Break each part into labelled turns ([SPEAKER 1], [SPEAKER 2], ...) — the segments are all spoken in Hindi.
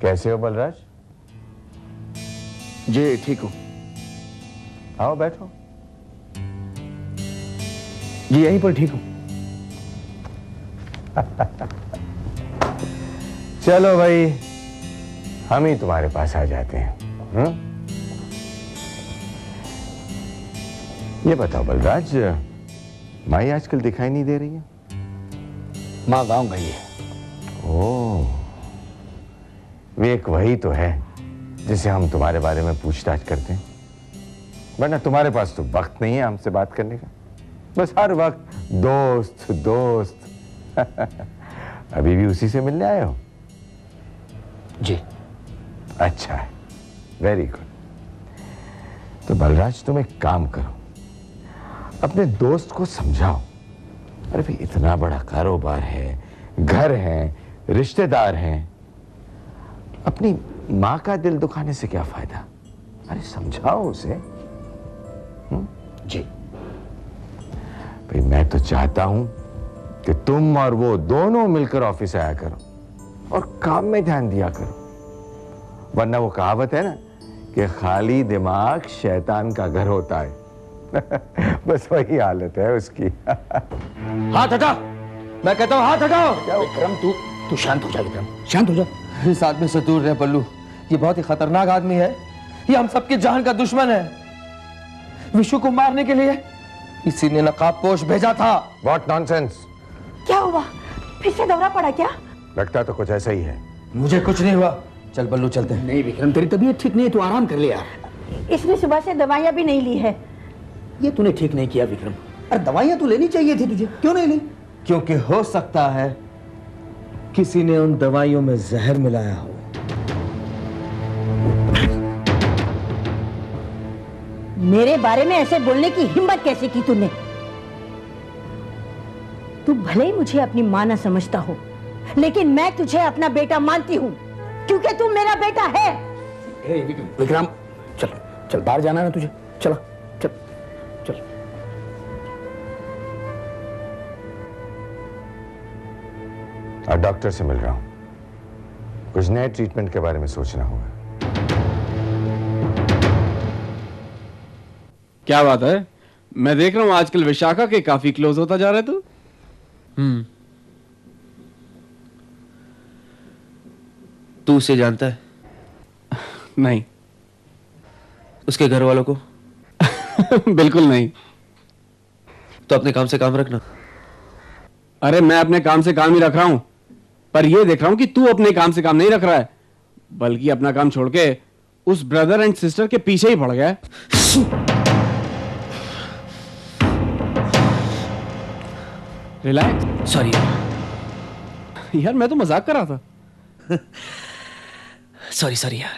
[SPEAKER 1] कैसे हो बलराज?
[SPEAKER 2] जी ठीक हूं।
[SPEAKER 1] आओ बैठो।
[SPEAKER 2] जी यहीं पर ठीक हूं।
[SPEAKER 1] चलो भाई, हम ही तुम्हारे पास आ जाते हैं। ये बताओ बलराज, माई आजकल दिखाई नहीं दे रही है?
[SPEAKER 2] मां गांव गई है।
[SPEAKER 1] ओह, विवेक वही तो है जिसे हम तुम्हारे बारे में पूछताछ करते हैं, वरना तुम्हारे पास तो वक्त नहीं है हमसे बात करने का। बस हर वक्त दोस्त दोस्त। अभी भी उसी से मिलने आए हो?
[SPEAKER 2] जी।
[SPEAKER 1] अच्छा है, वेरी गुड। तो बलराज तुम एक काम करो, अपने दोस्त को समझाओ। अरे भाई, इतना बड़ा कारोबार है, घर है, रिश्तेदार हैं, अपनी मां का दिल दुखाने से क्या फायदा? अरे समझाओ उसे।
[SPEAKER 2] जी
[SPEAKER 1] भाई, मैं तो चाहता हूं कि तुम और वो दोनों मिलकर ऑफिस आया करो और काम में ध्यान दिया करो, वरना वो कहावत है ना कि खाली दिमाग शैतान का घर होता है। बस वही हालत है उसकी।
[SPEAKER 2] हाथ हटा, मैं कहता हूं हाथ हटाओ। विक्रम तू शांत हो जा। विक्रम शांत हो जा।
[SPEAKER 3] इस आदमी से दूर रहे पल्लू, ये बहुत ही खतरनाक आदमी है। ये हम सबके जान का दुश्मन है। विशु को मारने के लिए इसी ने नकाबपोश भेजा था।
[SPEAKER 1] What nonsense!
[SPEAKER 4] क्या हुआ? फिर से दौरा पड़ा क्या?
[SPEAKER 1] लगता तो कुछ ऐसा ही है।
[SPEAKER 3] मुझे कुछ नहीं हुआ। चल पल्लू चलते हैं।
[SPEAKER 2] नहीं विक्रम, तेरी तबीयत ठीक नहीं है, तू आराम कर ले यार।
[SPEAKER 4] इसने सुबह से दवाइयां भी नहीं ली है।
[SPEAKER 2] ये तूने ठीक नहीं किया विक्रम। अरे दवाइयां तो लेनी चाहिए थी तुझे, क्यों नहीं ली?
[SPEAKER 3] क्योंकि हो सकता है किसी ने उन दवाइयों में जहर मिलाया हो।
[SPEAKER 4] मेरे बारे में ऐसे बोलने की हिम्मत कैसे की तूने? तू भले ही मुझे अपनी मां ना समझता हो, लेकिन मैं तुझे अपना बेटा मानती हूं, क्योंकि तू मेरा बेटा है।
[SPEAKER 2] विक्रम चल चल, बाहर जाना है ना तुझे, चला चल चल।
[SPEAKER 1] और डॉक्टर से मिल रहा हूं, कुछ नए ट्रीटमेंट के बारे में सोचना होगा।
[SPEAKER 5] क्या बात है, मैं देख रहा हूं आजकल विशाखा के काफी क्लोज होता जा रहा है तू।
[SPEAKER 3] तू उसे जानता है?
[SPEAKER 5] नहीं।
[SPEAKER 3] उसके घर वालों को?
[SPEAKER 5] बिल्कुल नहीं।
[SPEAKER 3] तो अपने काम से काम रखना।
[SPEAKER 5] अरे मैं अपने काम से काम ही रख रहा हूं, पर यह देख रहा हूं कि तू अपने काम से काम नहीं रख रहा है, बल्कि अपना काम छोड़ के उस ब्रदर एंड सिस्टर के पीछे ही पड़ गया है। रिलैक्स।
[SPEAKER 3] सॉरी
[SPEAKER 5] यार, मैं तो मजाक कर रहा था।
[SPEAKER 3] सॉरी सॉरी यार।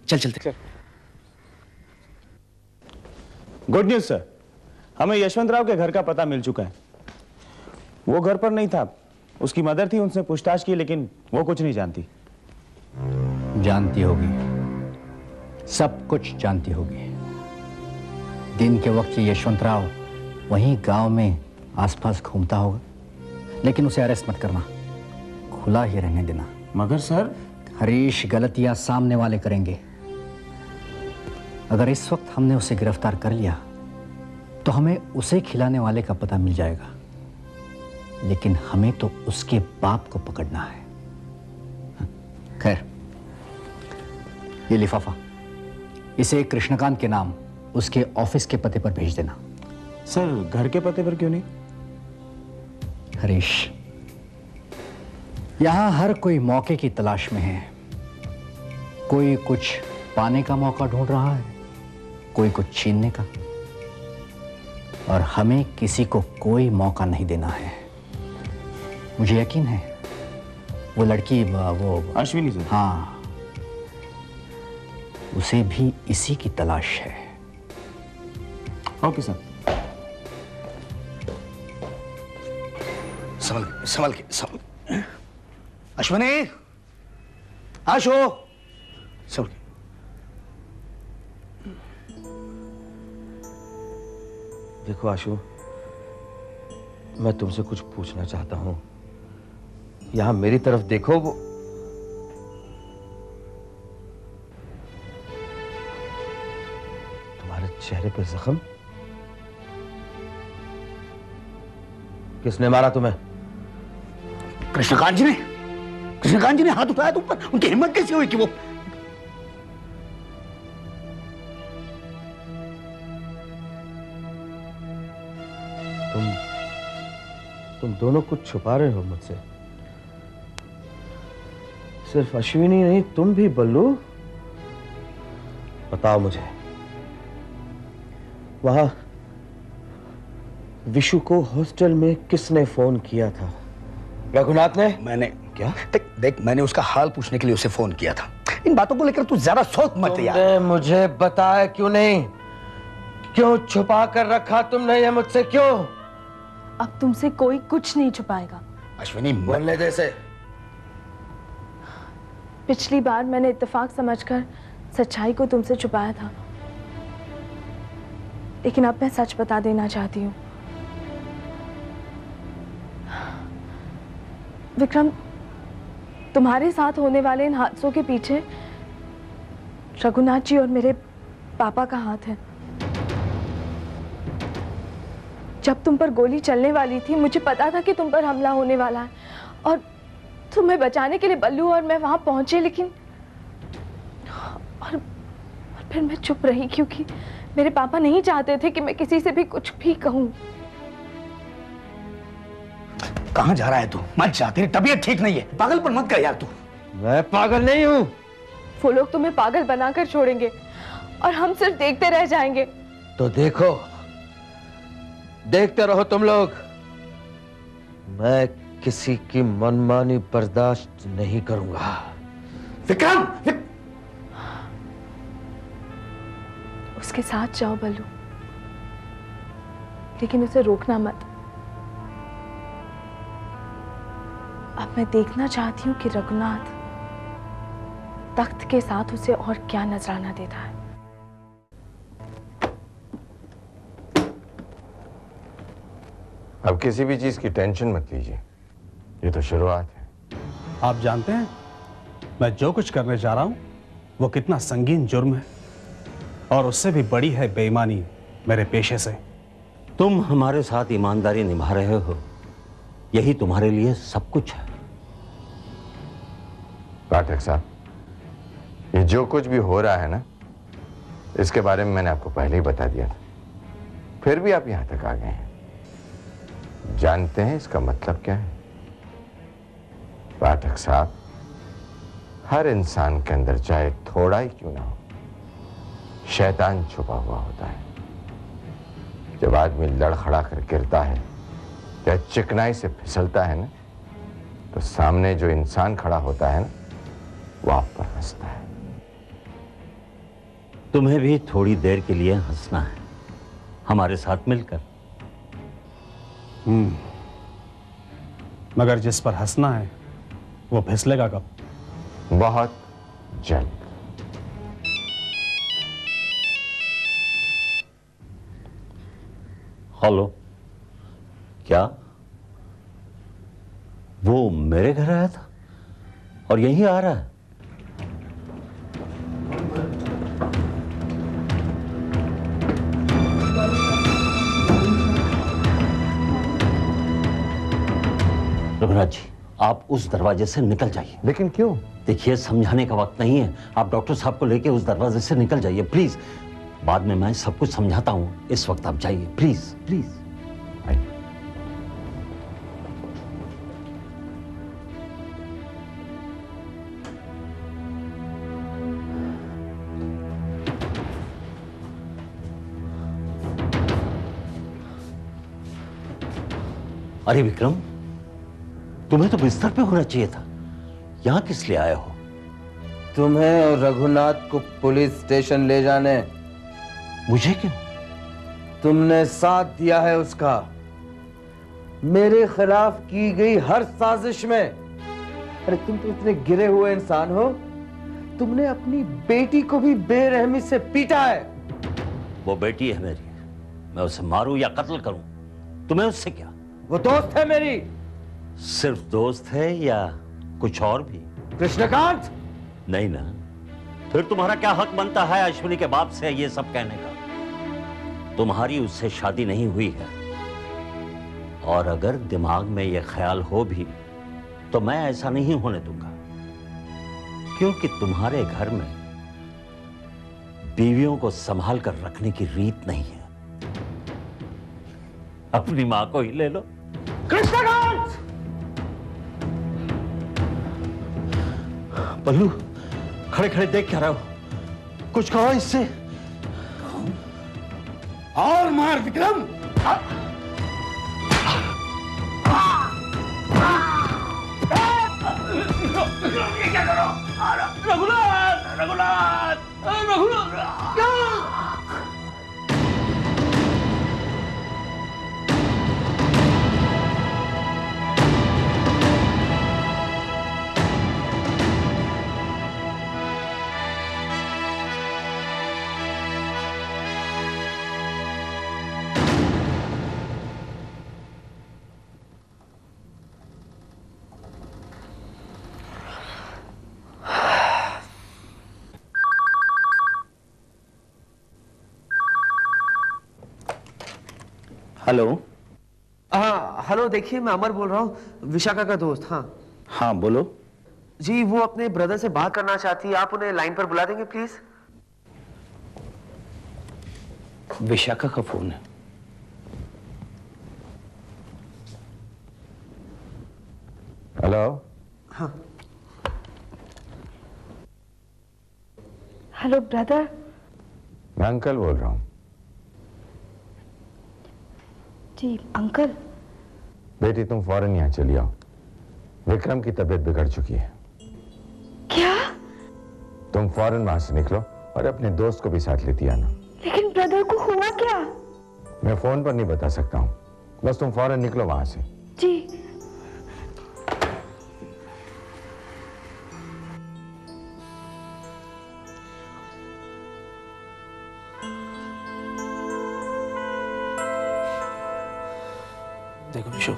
[SPEAKER 3] चल चलते।
[SPEAKER 6] गुड न्यूज सर, हमें यशवंतराव के घर का पता मिल चुका है। वो घर पर नहीं था, उसकी मदर थी, उनसे पूछताछ की, लेकिन वो कुछ नहीं जानती।
[SPEAKER 2] जानती होगी, सब कुछ जानती होगी। दिन के वक्त ये यशवंतराव वहीं गांव में आसपास घूमता होगा, लेकिन उसे अरेस्ट मत करना, खुला ही रहने देना।
[SPEAKER 6] मगर सर,
[SPEAKER 2] हरीश, गलतियां सामने वाले करेंगे। अगर इस वक्त हमने उसे गिरफ्तार कर लिया तो हमें उसे खिलाने वाले का पता मिल जाएगा, लेकिन हमें तो उसके बाप को पकड़ना है। खैर, ये लिफाफा, इसे कृष्णकांत के नाम उसके ऑफिस के पते पर भेज देना।
[SPEAKER 6] सर घर के पते पर क्यों नहीं?
[SPEAKER 2] हरीश, यहां हर कोई मौके की तलाश में है। कोई कुछ पाने का मौका ढूंढ रहा है, कोई कुछ छीनने का, और हमें किसी को कोई मौका नहीं देना है। मुझे यकीन है वो लड़की, वो
[SPEAKER 6] अश्विनी सर।
[SPEAKER 2] हाँ, उसे भी इसी की तलाश है।
[SPEAKER 6] Okay sir.
[SPEAKER 2] संभल के। अश्वनी, आशो, संभल के।
[SPEAKER 3] देखो आशु, मैं तुमसे कुछ पूछना चाहता हूं। यहां मेरी तरफ देखो। चेहरे पे जख्म। किसने मारा तुम्हें?
[SPEAKER 7] कृष्णकांत जी ने हाथ उठाया तुम पर। उनकी हिम्मत कैसी हुई कि वो
[SPEAKER 3] तुम दोनों कुछ छुपा रहे हो मुझसे। सिर्फ अश्विनी नहीं, तुम भी बल्लू। बताओ मुझे, वहां विशु को हॉस्टल में किसने फोन किया था? रघुनाथ ने?
[SPEAKER 7] मैंने क्या? देख मैंने उसका हाल पूछने के लिए उसे फोन किया था। इन बातों को लेकर तू ज्यादा सोच मत यार।
[SPEAKER 3] तुमने मुझे बताया क्यों नहीं? क्यों छुपा कर रखा तुमने ये मुझसे? क्यों?
[SPEAKER 8] अब तुमसे कोई कुछ नहीं छुपाएगा।
[SPEAKER 7] अश्विनी
[SPEAKER 3] बोलने दे से।
[SPEAKER 8] पिछली बार मैंने इत्तेफाक समझकर सच्चाई को तुमसे छुपाया था, लेकिन अब मैं सच बता देना चाहती हूँ। विक्रम, तुम्हारे साथ होने वाले इन हादसों के पीछे रघुनाथ जी और मेरे पापा का हाथ है। जब तुम पर गोली चलने वाली थी, मुझे पता था कि तुम पर हमला होने वाला है और तुम्हें बचाने के लिए बल्लू और मैं वहां पहुंचे, लेकिन और फिर मैं चुप रही क्योंकि मेरे पापा नहीं चाहते थे कि मैं किसी से भी कुछ भी कहूं।
[SPEAKER 7] कहां जा रहा है तू? मत जा, तेरी तबीयत ठीक नहीं है। पागलपन मत कर यार तू।
[SPEAKER 3] मैं पागल नहीं हूं।
[SPEAKER 8] वो लोग तुम्हें पागल बनाकर छोड़ेंगे और हम सिर्फ देखते रह जाएंगे।
[SPEAKER 3] तो देखो, देखते रहो तुम लोग। मैं किसी की मनमानी बर्दाश्त नहीं करूंगा।
[SPEAKER 7] विक्रम,
[SPEAKER 8] उसके साथ जाओ बल्लू, लेकिन उसे रोकना मत। अब मैं देखना चाहती हूं कि रघुनाथ तख्त के साथ उसे और क्या नजराना देता है।
[SPEAKER 1] अब किसी भी चीज की टेंशन मत लीजिए, ये तो शुरुआत है।
[SPEAKER 5] आप जानते हैं मैं जो कुछ करने जा रहा हूं वो कितना संगीन जुर्म है, और उससे भी बड़ी है बेईमानी मेरे पेशे से।
[SPEAKER 9] तुम हमारे साथ ईमानदारी निभा रहे हो, यही तुम्हारे लिए सब कुछ है।
[SPEAKER 1] पाठक साहब, ये जो कुछ भी हो रहा है ना, इसके बारे में मैंने आपको पहले ही बता दिया था, फिर भी आप यहां तक आ गए हैं। जानते हैं इसका मतलब क्या है? पाठक साहब, हर इंसान के अंदर चाहे थोड़ा ही क्यों ना हो, शैतान छुपा हुआ होता है। जब आदमी लड़खड़ा कर गिरता है या चिकनाई से फिसलता है ना, तो सामने जो इंसान खड़ा होता है ना, वो आप पर हंसता है।
[SPEAKER 9] तुम्हें भी थोड़ी देर के लिए हंसना है हमारे साथ मिलकर।
[SPEAKER 5] मगर जिस पर हंसना है वो फिसलेगा कब?
[SPEAKER 1] बहुत जल्द।
[SPEAKER 9] हेलो, क्या वो मेरे घर आया था और यहीं आ रहा है? रघुनाथ जी, आप उस दरवाजे से निकल जाइए।
[SPEAKER 1] लेकिन क्यों?
[SPEAKER 9] देखिए, समझाने का वक्त नहीं है। आप डॉक्टर साहब को लेके उस दरवाजे से निकल जाइए प्लीज। बाद में मैं सब कुछ समझाता हूं, इस वक्त आप जाइए प्लीज प्लीज। अरे विक्रम, तुम्हें तो बिस्तर पे होना चाहिए था, यहां किस लिए आए हो?
[SPEAKER 3] तुम्हें और रघुनाथ को पुलिस स्टेशन ले जाने।
[SPEAKER 9] मुझे क्यों?
[SPEAKER 3] तुमने साथ दिया है उसका, मेरे खिलाफ की गई हर साजिश में। अरे तुम तो इतने गिरे हुए इंसान हो, तुमने अपनी बेटी को भी बेरहमी से पीटा है।
[SPEAKER 9] वो बेटी है मेरी, मैं उसे मारूं या कत्ल करूं, तुम्हें उससे क्या?
[SPEAKER 3] वो दोस्त है मेरी।
[SPEAKER 9] सिर्फ दोस्त है या कुछ और भी?
[SPEAKER 3] कृष्णकांत,
[SPEAKER 9] नहीं ना, फिर तुम्हारा क्या हक बनता है अश्विनी के बाप से ये सब कहने का? तुम्हारी उससे शादी नहीं हुई है, और अगर दिमाग में यह ख्याल हो भी तो मैं ऐसा नहीं होने दूंगा, क्योंकि तुम्हारे घर में बीवियों को संभाल कर रखने की रीत नहीं है। अपनी मां को ही ले लो।
[SPEAKER 6] कृष्णकांत!
[SPEAKER 9] बल्लू, खड़े खड़े देख क्या रहे हो? कुछ कहो इससे।
[SPEAKER 7] और मार विक्रम। ये क्या करो? रघुनाथ, रघुनाथ, रघुनाथ, क्या?
[SPEAKER 6] हेलो।
[SPEAKER 3] हाँ हेलो, देखिए मैं अमर बोल रहा हूँ, विशाखा का दोस्त। हाँ
[SPEAKER 6] हाँ बोलो।
[SPEAKER 3] जी, वो अपने ब्रदर से बात करना चाहती है, आप उन्हें लाइन पर बुला देंगे प्लीज?
[SPEAKER 6] विशाखा का फोन है।
[SPEAKER 1] हेलो।
[SPEAKER 3] हाँ
[SPEAKER 8] हेलो ब्रदर।
[SPEAKER 1] मैं अंकल बोल रहा हूँ।
[SPEAKER 8] जी अंकल।
[SPEAKER 1] बेटी तुम फौरन यहाँ चली आओ, विक्रम की तबीयत बिगड़ चुकी है।
[SPEAKER 8] क्या?
[SPEAKER 1] तुम फौरन वहां से निकलो और अपने दोस्त को भी साथ लेती आना।
[SPEAKER 8] लेकिन ब्रदर को हुआ क्या?
[SPEAKER 1] मैं फोन पर नहीं बता सकता हूँ, बस तुम फौरन निकलो वहां से।
[SPEAKER 8] जी।
[SPEAKER 3] देखो विशु,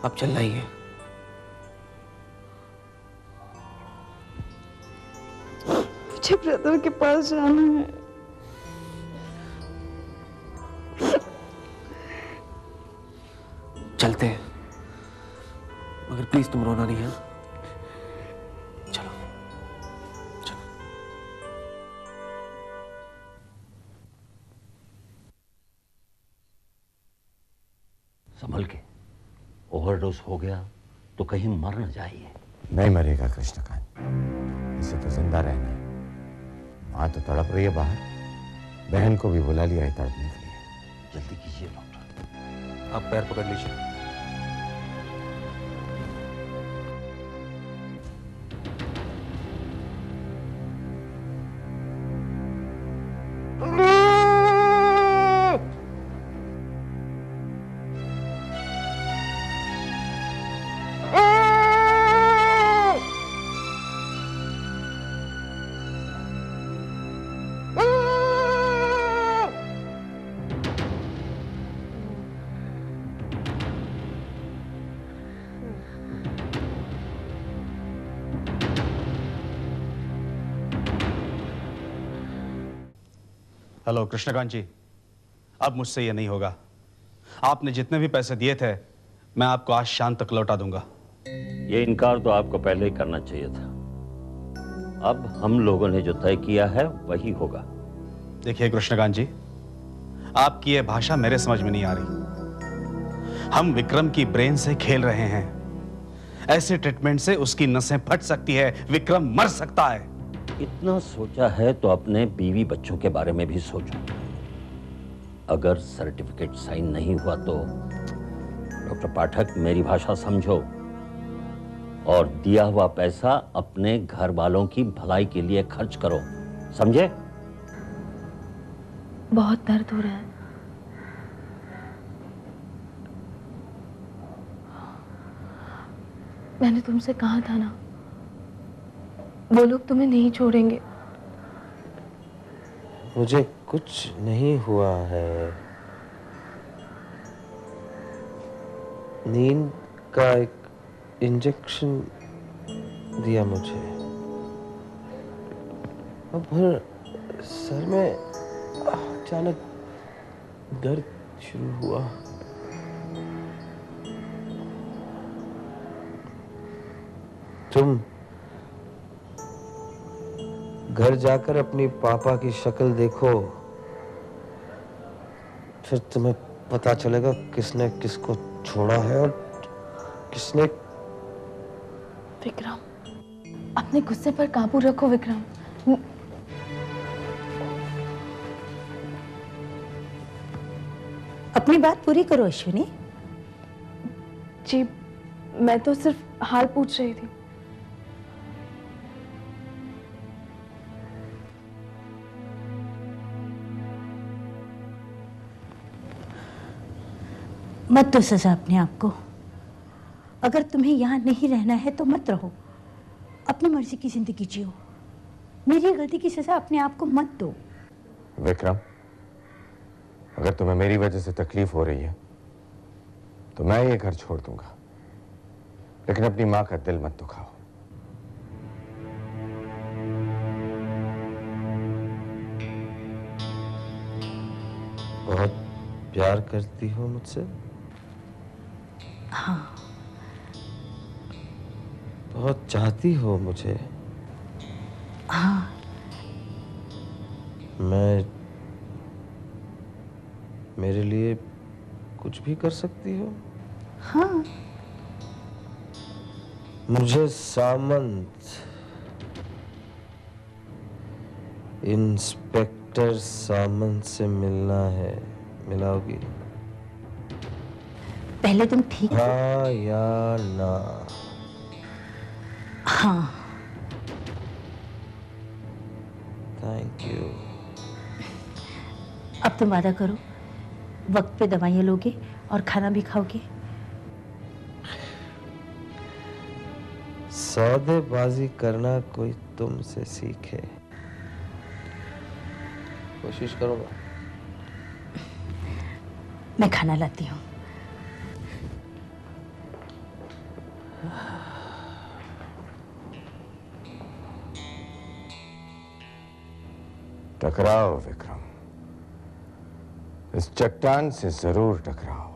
[SPEAKER 3] अब चलना ही है।
[SPEAKER 8] मुझे ब्रदर के पास जाना है।
[SPEAKER 3] चलते हैं, मगर प्लीज तुम रोना नहीं है। चलो चलो।
[SPEAKER 9] संभल के, ओवरडोज हो गया तो कहीं मर न जाइए।
[SPEAKER 1] नहीं मरेगा कृष्णकांत, इसे तो जिंदा रहना है। माँ तो तड़प रही है बाहर, बहन को भी बुला लिया है तड़पने के लिए।
[SPEAKER 9] जल्दी कीजिए डॉक्टर।
[SPEAKER 3] आप पैर पकड़ लीजिए।
[SPEAKER 5] हेलो कृष्णकांत जी, अब मुझसे ये नहीं होगा। आपने जितने भी पैसे दिए थे मैं आपको आज शाम तक लौटा दूंगा।
[SPEAKER 9] ये इनकार तो आपको पहले ही करना चाहिए था। अब हम लोगों ने जो तय किया है वही होगा।
[SPEAKER 5] देखिए कृष्णकांत जी, आपकी ये भाषा मेरे समझ में नहीं आ रही। हम विक्रम की ब्रेन से खेल रहे हैं। ऐसे ट्रीटमेंट से उसकी नसें फट सकती है, विक्रम मर सकता है।
[SPEAKER 9] इतना सोचा है तो अपने बीवी बच्चों के बारे में भी सोचो। अगर सर्टिफिकेट साइन नहीं हुआ तो डॉक्टर पाठक, मेरी भाषा समझो और दिया हुआ पैसा अपने घर वालों की भलाई के लिए खर्च करो, समझे?
[SPEAKER 8] बहुत दर्द हो रहा है। मैंने तुमसे कहा था ना, वो लोग तुम्हें नहीं छोड़ेंगे।
[SPEAKER 3] मुझे कुछ नहीं हुआ है। नींद का एक इंजेक्शन दिया मुझे, और फिर सर में अचानक दर्द शुरू हुआ। तुम घर जाकर अपनी पापा की शक्ल देखो, फिर तुम्हें पता चलेगा किसने किसको छोड़ा है और किसने।
[SPEAKER 8] विक्रम, अपने गुस्से पर काबू रखो विक्रम।
[SPEAKER 4] अपनी बात पूरी करो अश्विनी।
[SPEAKER 8] जी, मैं तो सिर्फ हाल पूछ रही थी।
[SPEAKER 4] मत दो सजा अपने आप को। अगर तुम्हें यहां नहीं रहना है तो मत रहो, अपनी मर्जी की जिंदगी जियो। मेरी गलती की सजा अपने आप को मत दो।
[SPEAKER 1] विक्रम, अगर तुम्हें मेरी वजह से तकलीफ हो रही है तो मैं ये घर छोड़ दूंगा, लेकिन अपनी मां का दिल मत दुखाओ।
[SPEAKER 3] बहुत प्यार करती हो मुझसे?
[SPEAKER 4] हाँ।
[SPEAKER 3] बहुत चाहती हो मुझे?
[SPEAKER 4] हाँ।
[SPEAKER 3] मैं मेरे लिए कुछ भी कर सकती हो?
[SPEAKER 4] हाँ।
[SPEAKER 3] मुझे सामंत, इंस्पेक्टर सामंत से मिलना है। मिलाओगी?
[SPEAKER 4] पहले तुम ठीक।
[SPEAKER 3] हाँ या ना?
[SPEAKER 4] हाँ।
[SPEAKER 3] Thank you.
[SPEAKER 4] अब तुम वादा करो, वक्त पे दवाइयाँ लोगे और खाना भी खाओगे।
[SPEAKER 3] सौदेबाजी करना कोई तुमसे सीखे। कोशिश करूंगा।
[SPEAKER 4] मैं खाना लाती हूँ।
[SPEAKER 1] टकराओ विक्रम, इस चट्टान से जरूर टकराओ।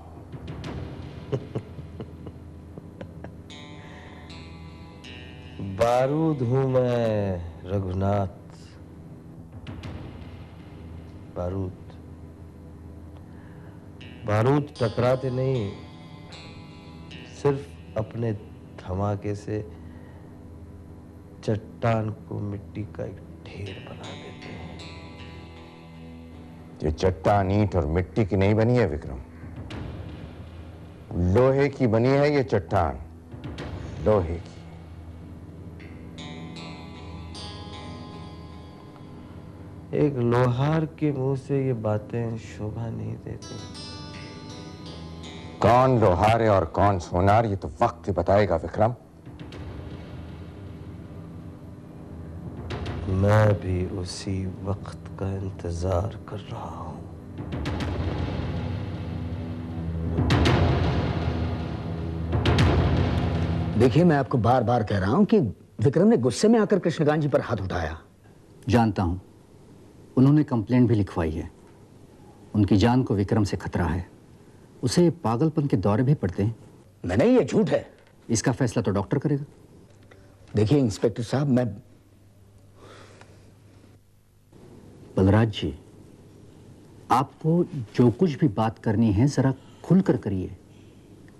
[SPEAKER 3] बारूद हूं मैं रघुनाथ, बारूद। बारूद टकराते नहीं, सिर्फ अपने धमाके से चट्टान को मिट्टी का एक ढेर बना देते हैं।
[SPEAKER 1] ये चट्टान ईंट और मिट्टी की नहीं बनी है विक्रम, लोहे की बनी है ये चट्टान, लोहे की।
[SPEAKER 3] एक लोहार के मुंह से ये बातें शोभा नहीं देती।
[SPEAKER 1] कौन लोहार है और कौन सोनार, ये तो वक्त ही बताएगा विक्रम।
[SPEAKER 3] मैं भी उसी वक्त का इंतजार कर रहा हूं।
[SPEAKER 7] देखिए, मैं आपको बार बार कह रहा हूं कि विक्रम ने गुस्से में आकर कृष्णकांत जी पर हाथ उठाया।
[SPEAKER 2] जानता हूं, उन्होंने कंप्लेंट भी लिखवाई है। उनकी जान को विक्रम से खतरा है, उसे पागलपन के दौरे भी पड़ते हैं।
[SPEAKER 7] नहीं, ये झूठ है।
[SPEAKER 2] इसका फैसला तो डॉक्टर करेगा।
[SPEAKER 7] देखिए इंस्पेक्टर साहब, मैं
[SPEAKER 2] बलराज जी, आपको जो कुछ भी बात करनी है जरा खुलकर करिए,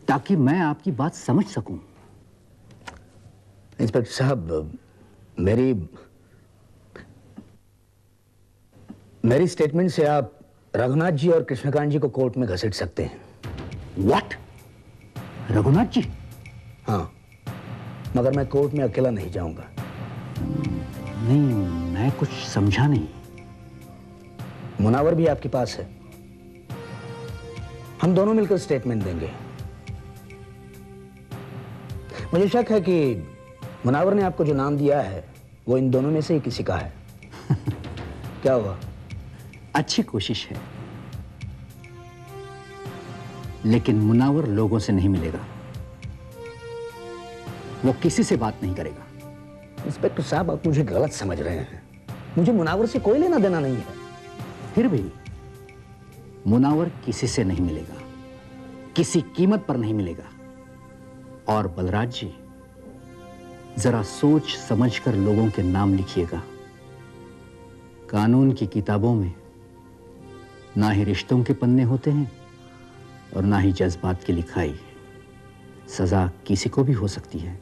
[SPEAKER 2] ताकि मैं आपकी बात समझ सकूं।
[SPEAKER 7] इंस्पेक्टर साहब, मेरी स्टेटमेंट से आप रघुनाथ जी और कृष्णकांत जी को कोर्ट में घसीट सकते हैं।
[SPEAKER 2] व्हाट? रघुनाथ जी?
[SPEAKER 7] हाँ, मगर मैं कोर्ट में अकेला नहीं जाऊंगा।
[SPEAKER 2] नहीं, मैं कुछ समझा नहीं।
[SPEAKER 7] मुनावर भी आपके पास है, हम दोनों मिलकर स्टेटमेंट देंगे। मुझे शक है कि मुनावर ने आपको जो नाम दिया है वो इन दोनों में से ही किसी का है। क्या हुआ?
[SPEAKER 2] अच्छी कोशिश है, लेकिन मुनावर लोगों से नहीं मिलेगा, वो किसी से बात नहीं करेगा।
[SPEAKER 7] इंस्पेक्टर साहब, आप मुझे गलत समझ रहे हैं। मुझे मुनावर से कोई लेना देना नहीं है।
[SPEAKER 2] फिर भी मुनावर किसी से नहीं मिलेगा, किसी कीमत पर नहीं मिलेगा। और बलराज जी, जरा सोच समझकर लोगों के नाम लिखिएगा। कानून की किताबों में ना ही रिश्तों के पन्ने होते हैं और ना ही जज्बात की लिखाई। सजा किसी को भी हो सकती है।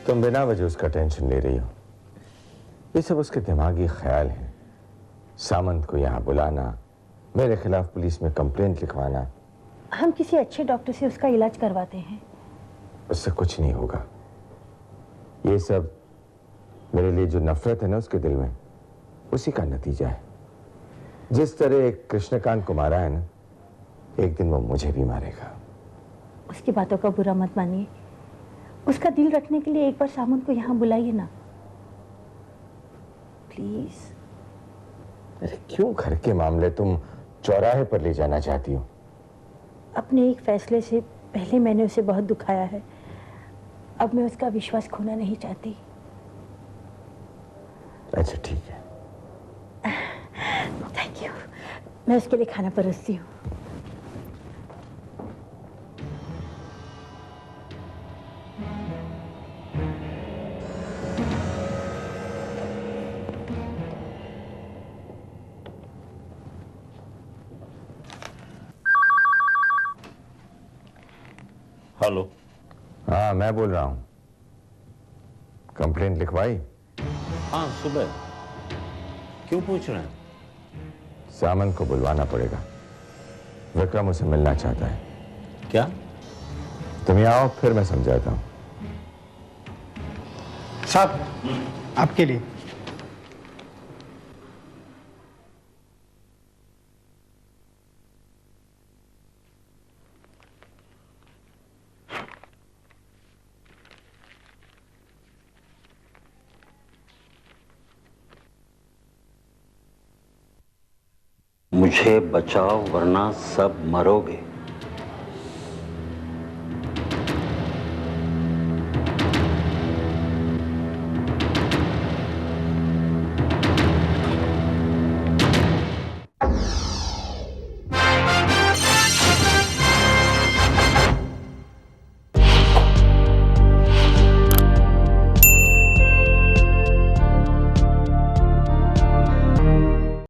[SPEAKER 1] तुम बिना वजह उसका टेंशन ले रही हो। ये सब उसके दिमागी ख्याल हैं। सामंत को यहाँ बुलाना, मेरे खिलाफ पुलिस में कंप्लेंट लिखवाना।
[SPEAKER 4] हम किसी अच्छे डॉक्टर से उसका इलाज करवाते हैं।
[SPEAKER 1] उससे कुछ नहीं होगा। ये सब मेरे लिए जो नफरत है ना उसके दिल में, उसी का नतीजा है। जिस तरह एक कृष्णकांत को मारा है ना, एक दिन वो मुझे भी मारेगा।
[SPEAKER 4] उसकी बातों का बुरा मत मानिए। उसका दिल रखने के लिए एक बार सामंत को यहाँ बुलाइए ना, प्लीज।
[SPEAKER 1] अरे क्यों घर के मामले तुम चौराहे पर ले जाना चाहती हो?
[SPEAKER 4] अपने एक फैसले से पहले मैंने उसे बहुत दुखाया है। अब मैं उसका विश्वास खोना नहीं चाहती।
[SPEAKER 1] अच्छा ठीक है।
[SPEAKER 4] Thank you. मैं उसके लिए खाना परोसती हूँ।
[SPEAKER 9] हेलो।
[SPEAKER 1] हाँ मैं बोल रहा हूँ। कंप्लेंट लिखवाई?
[SPEAKER 9] हाँ सुबह। क्यों पूछ रहे हैं?
[SPEAKER 1] सामंत को बुलवाना पड़ेगा। विक्रम उसे मिलना चाहता है।
[SPEAKER 9] क्या?
[SPEAKER 1] तुम यहाँ आओ, फिर मैं समझाता हूँ।
[SPEAKER 10] साहब आपके लिए।
[SPEAKER 9] मुझे बचाओ वरना सब मरोगे।